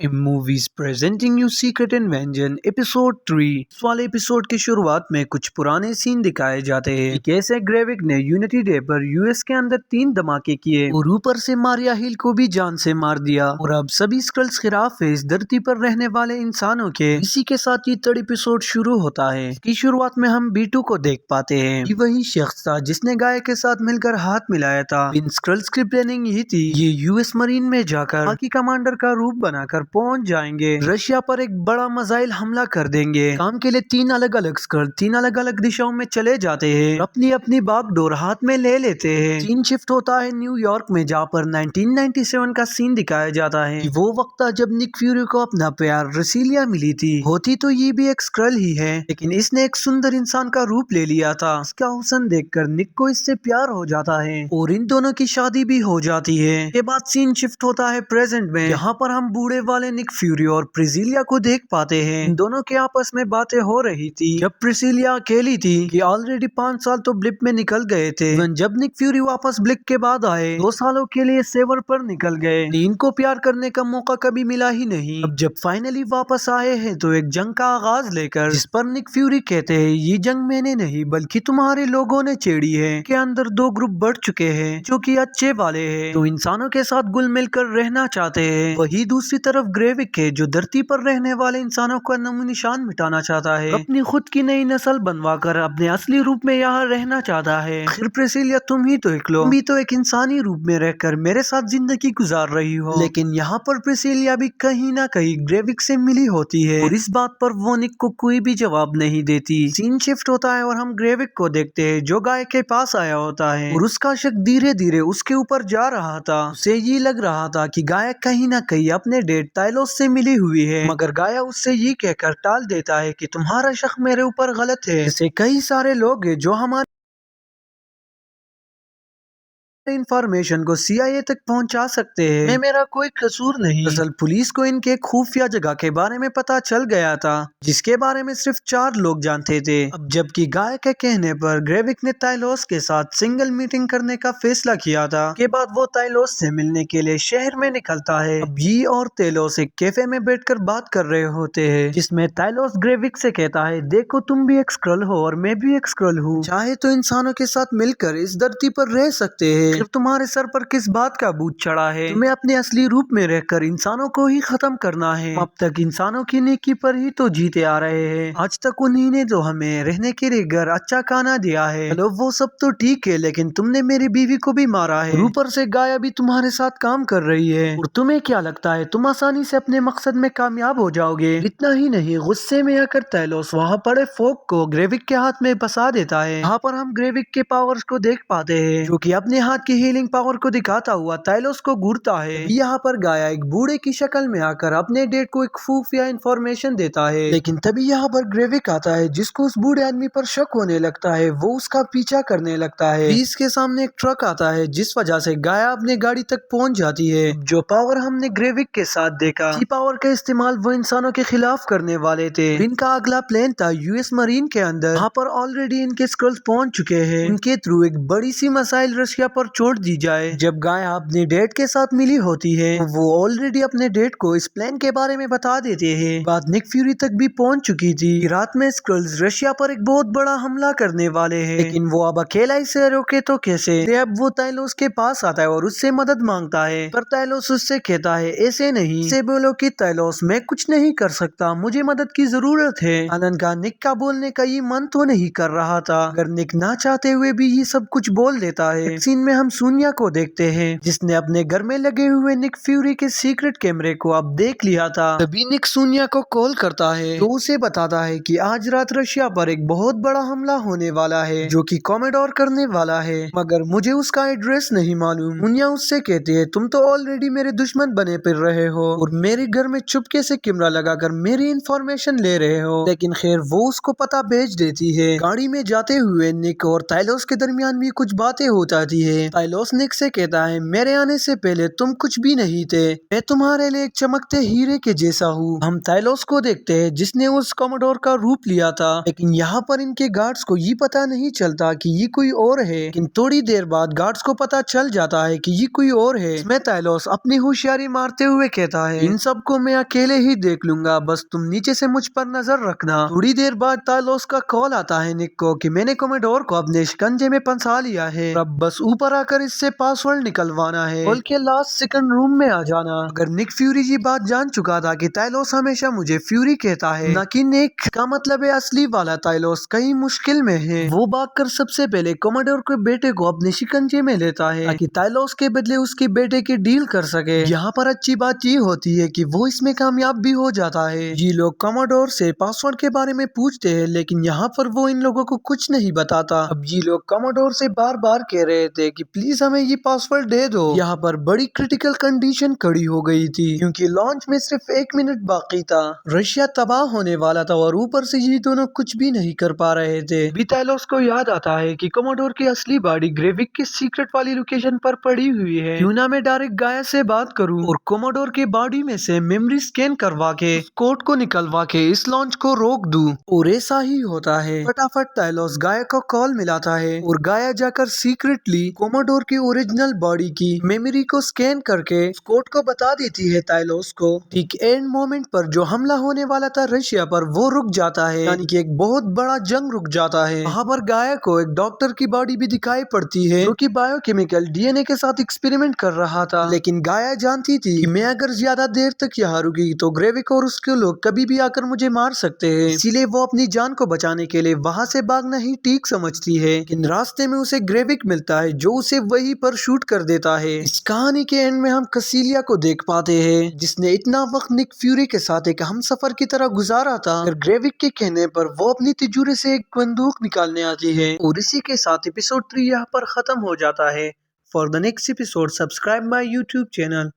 Movies presenting you secret invention episode 3। इस वाले episode की शुरुआत में कुछ पुराने सीन दिखाए जाते हैं कि कैसे ग्रेविक ने यूनिटी डे पर यूएस के अंदर 3 धमाके किए और ऊपर से मारिया हिल को भी जान से मार दिया और अब सभी स्क्रल्स खिलाफ है इस धरती पर रहने वाले इंसानों के। इसी के साथ ये थर्ड एपिसोड शुरू होता है। इसकी शुरुआत में हम B2 को देख पाते हैं कि वही शख्स था जिसने गाय के साथ मिलकर हाथ मिलाया था। इन स्क्रल्स की प्लानिंग यही थी, ये यूएस मरीन में जाकर बाकी कमांडर का रूप बनाकर पहुंच जाएंगे, रशिया पर एक बड़ा मिसाइल हमला कर देंगे। काम के लिए 3 अलग अलग स्क्रल 3 अलग अलग दिशाओं में चले जाते हैं, अपनी अपनी बागडोर हाथ में ले लेते हैं। सीन शिफ्ट होता है न्यूयॉर्क में, जहाँ पर 1997 का सीन दिखाया जाता है कि वो वक्त था जब निक फ्यूरी को अपना प्यार रसीलिया मिली थी। होती तो ये भी एक स्क्रल ही है, लेकिन इसने एक सुंदर इंसान का रूप ले लिया था। इसका हुस्न देखकर निक को इससे प्यार हो जाता है और इन दोनों की शादी भी हो जाती है। के बाद सीन शिफ्ट होता है प्रेजेंट में, यहाँ पर हम बूढ़े वाले निक फ्यूरी और प्रिसिलिया को देख पाते हैं। इन दोनों के आपस में बातें हो रही थी जब प्रिसिलिया अकेली थी कि ऑलरेडी 5 साल तो ब्लिप में निकल गए थे। जब निक फ्यूरी वापस ब्लिप के बाद आए 2 सालों के लिए सेवर पर निकल गए, इनको प्यार करने का मौका कभी मिला ही नहीं। अब जब फाइनली वापस आए हैं तो एक जंग का आगाज लेकर, जिस पर निक फ्यूरी कहते हैं ये जंग मैंने नहीं बल्कि तुम्हारे लोगों ने छेड़ी है। के अंदर 2 ग्रुप बढ़ चुके हैं जो कि अच्छे वाले हैं, तो इंसानों के साथ घुल मिलकर रहना चाहते हैं। वही दूसरी तरफ ग्रेविक है जो धरती पर रहने वाले इंसानों का नामो निशान मिटाना चाहता है, अपनी खुद की नई नस्ल बनवाकर अपने असली रूप में यहाँ रहना चाहता है। फिर प्रिसिलिया तुम ही तो एक लो, तुम भी तो एक इंसानी रूप में रहकर मेरे साथ जिंदगी गुजार रही हो। लेकिन यहाँ पर प्रिसिलिया भी कहीं ना कहीं ग्रेविक से मिली होती है और इस बात पर वो निक को कोई भी जवाब नहीं देती। सीन शिफ्ट होता है और हम ग्रेविक को देखते हैं जो गाय के पास आया होता है और उसका शक धीरे धीरे उसके ऊपर जा रहा था। उसे ये लग रहा था कि गाय कहीं ना कहीं अपने डेड ताइलोस से मिली हुई है, मगर गाया उससे ये कहकर टाल देता है कि तुम्हारा शक मेरे ऊपर गलत है। ऐसे कई सारे लोग हैं जो हमारे इंफॉर्मेशन को CIA तक पहुंचा सकते हैं, मैं मेरा कोई कसूर नहीं। दरअसल पुलिस को इनके खुफिया जगह के बारे में पता चल गया था जिसके बारे में सिर्फ 4 लोग जानते थे। अब जबकि गाय के कहने पर ग्रेविक ने ताइलोस के साथ सिंगल मीटिंग करने का फैसला किया था। के बाद वो ताइलोस से मिलने के लिए शहर में निकलता है। अब ये और ताइलोस एक कैफे में बैठकर बात कर रहे होते हैं, जिसमें ताइलोस ग्रेविक से कहता है देखो तुम भी एक स्क्रल हो और मैं भी एक स्क्रल हूँ, चाहे तो इंसानों के साथ मिलकर इस धरती पर रह सकते हैं। सिर्फ तुम्हारे सर पर किस बात का भूत चढ़ा है, तुम्हें अपने असली रूप में रहकर इंसानों को ही खत्म करना है। अब तक इंसानों की नेकी पर ही तो जीते आ रहे हैं, आज तक उन्हीं ने तो हमें रहने के लिए घर अच्छा खाना दिया है। चलो वो सब तो ठीक है, लेकिन तुमने मेरी बीवी को भी मारा है, ऊपर से गाय भी तुम्हारे साथ काम कर रही है और तुम्हें क्या लगता है तुम आसानी से अपने मकसद में कामयाब हो जाओगे। इतना ही नहीं, गुस्से में आकर ताइलोस वहाँ पड़े फोक को ग्रेविक के हाथ में फंसा देता है। यहाँ पर हम ग्रेविक के पावर्स को देख पाते हैं जो कि अपने हाथ की हीलिंग पावर को दिखाता हुआ ताइलोस को घूरता है। यहाँ पर गाया एक बूढ़े की शक्ल में आकर अपने डेड को एक खुफिया इंफॉर्मेशन देता है, लेकिन तभी यहाँ पर ग्रेविक आता है जिसको उस बूढ़े आदमी पर शक होने लगता है। वो उसका पीछा करने लगता है। इसके सामने एक ट्रक आता है जिस वजह से गाया अपने गाड़ी तक पहुंच जाती है। जो पावर हमने ग्रेविक के साथ देखा, इसी पावर का इस्तेमाल वो इंसानों के खिलाफ करने वाले थे। इनका अगला प्लान था यूएस मरीन के अंदर, यहाँ पर ऑलरेडी इनके स्क्रल्स पहुंच चुके हैं। उनके थ्रू एक बड़ी सी मिसाइल रशिया पर छोड़ दी जाए। जब गाया अपने डेड के साथ मिली होती है वो ऑलरेडी अपने डेड को इस प्लान के बारे में बता देते हैं। बात निक फ्यूरी तक भी पहुंच चुकी थी। रात में स्क्रल्स रशिया पर एक बहुत बड़ा हमला करने वाले हैं, लेकिन वो अब अकेला इसे रोके तो कैसे। अब वो ताइलोस के पास आता है और उससे मदद मांगता है, पर ताइलोस उससे कहता है ऐसे नहीं, इसे बोलो कि ताइलोस मैं कुछ नहीं कर सकता, मुझे मदद की जरूरत है। आनंद का निक का बोलने का ये मन तो नहीं कर रहा था, अगर निक ना चाहते हुए भी ये सब कुछ बोल देता है। सीन में हम सोनिया को देखते हैं जिसने अपने घर में लगे हुए निक फ्यूरी के सीक्रेट कैमरे को अब देख लिया था। तभी निक सोनिया को कॉल करता है तो उसे बताता है कि आज रात रशिया पर एक बहुत बड़ा हमला होने वाला है जो कि कॉमोडोर करने वाला है, मगर मुझे उसका एड्रेस नहीं मालूम। सोनिया उससे कहती है तुम तो ऑलरेडी मेरे दुश्मन बने फिर रहे हो और मेरे घर में चुपके से कैमरा लगाकर मेरी इंफॉर्मेशन ले रहे हो। लेकिन खैर वो उसको पता भेज देती है। गाड़ी में जाते हुए निक और ताइलोस के दरमियान भी कुछ बातें हो जाती है ताइलोस निक से कहता है, मेरे आने से पहले तुम कुछ भी नहीं थे, मैं तुम्हारे लिए एक चमकते हीरे के जैसा हूँ। हम ताइलोस को देखते हैं जिसने उस कमोडोर का रूप लिया था, लेकिन यहाँ पर इनके गार्ड्स को ये पता नहीं चलता कि ये कोई और है। लेकिन थोड़ी देर बाद गार्ड्स को पता चल जाता है कि ये कोई और है। इसमें ताइलोस अपनी होशियारी मारते हुए कहता है, इन सबको मैं अकेले ही देख लूंगा, बस तुम नीचे से मुझ पर नजर रखना। थोड़ी देर बाद ताइलोस का कॉल आता है निक को कि मैंने कमोडोर को अपने शिकंजे में फंसा लिया है, अब बस ऊपर आकर इससे पासवर्ड निकलवाना है, बोल के लास्ट सेकंड रूम में आ जाना। अगर निक फ्यूरी जी बात जान चुका था कि ताइलोस हमेशा मुझे फ्यूरी कहता है न कि निक, का मतलब है असली वाला ताइलोस कहीं मुश्किल में है। वो भागकर सबसे पहले कमोडोर के बेटे को अपने शिकंजे में लेता है ताकि ताइलोस के बदले उसके बेटे की डील कर सके। यहाँ पर अच्छी बात ये होती है कि वो इसमें कामयाब भी हो जाता है। ये लोग कमोडोर से पासवर्ड के बारे में पूछते हैं, लेकिन यहाँ पर वो इन लोगों को कुछ नहीं बताता। अब ये लोग कमोडोर से बार बार कह रहे थे कि प्लीज हमें ये पासवर्ड दे दो। यहाँ पर बड़ी क्रिटिकल कंडीशन खड़ी हो गई थी क्योंकि लॉन्च में सिर्फ 1 मिनट बाकी था, रशिया तबाह होने वाला था और ऊपर से ये दोनों कुछ भी नहीं कर पा रहे थे। ताइलोस को याद आता है कि कमोडोर की असली बॉडी ग्रेविक की सीक्रेट वाली लोकेशन पर पड़ी हुई है, क्यों ना मैं डायरेक्ट गाया से बात करूं और कमोडोर के बॉडी में से मेमोरी स्कैन करवा के कोड को निकलवा के इस लॉन्च को रोक दूं। और ऐसा ही होता है। फटाफट ताइलोस गाया को कॉल मिलाता है और गाया जाकर सीक्रेटली कमोडोर की ओरिजिनल बॉडी की मेमोरी को स्कैन करके कोड को बता देती है ताइलोस को। ठीक एंड मोमेंट पर जो हमला होने वाला था रशिया पर वो रुक जाता है, यानी कि एक बहुत बड़ा जंग रुक जाता है। वहाँ पर गाया को एक डॉक्टर की बॉडी भी दिखाई पड़ती है जो कि बायोकेमिकल डीएनए के साथ एक्सपेरिमेंट कर रहा था, लेकिन गाया जानती थी कि मैं अगर ज्यादा देर तक यहाँ रुकी तो ग्रेविक और उसके लोग कभी भी आकर मुझे मार सकते हैं, इसीलिए वो अपनी जान को बचाने के लिए वहाँ से भागना ही ठीक समझती है। लेकिन रास्ते में उसे ग्रेविक मिलता है जो उसे वहीं पर शूट कर देता है। इस कहानी के एंड में हम कसीलिया को देख पाते हैं जिसने इतना वक्त निक फ्यूरी के साथ एक हमसफर की तरह गुजारा था। ग्रेविक के कहने पर वो अपनी तिजोरी से एक बंदूक निकालने आती है और इसी के साथ एपिसोड 3 यहाँ पर खत्म हो जाता है। For the next episode subscribe my YouTube channel.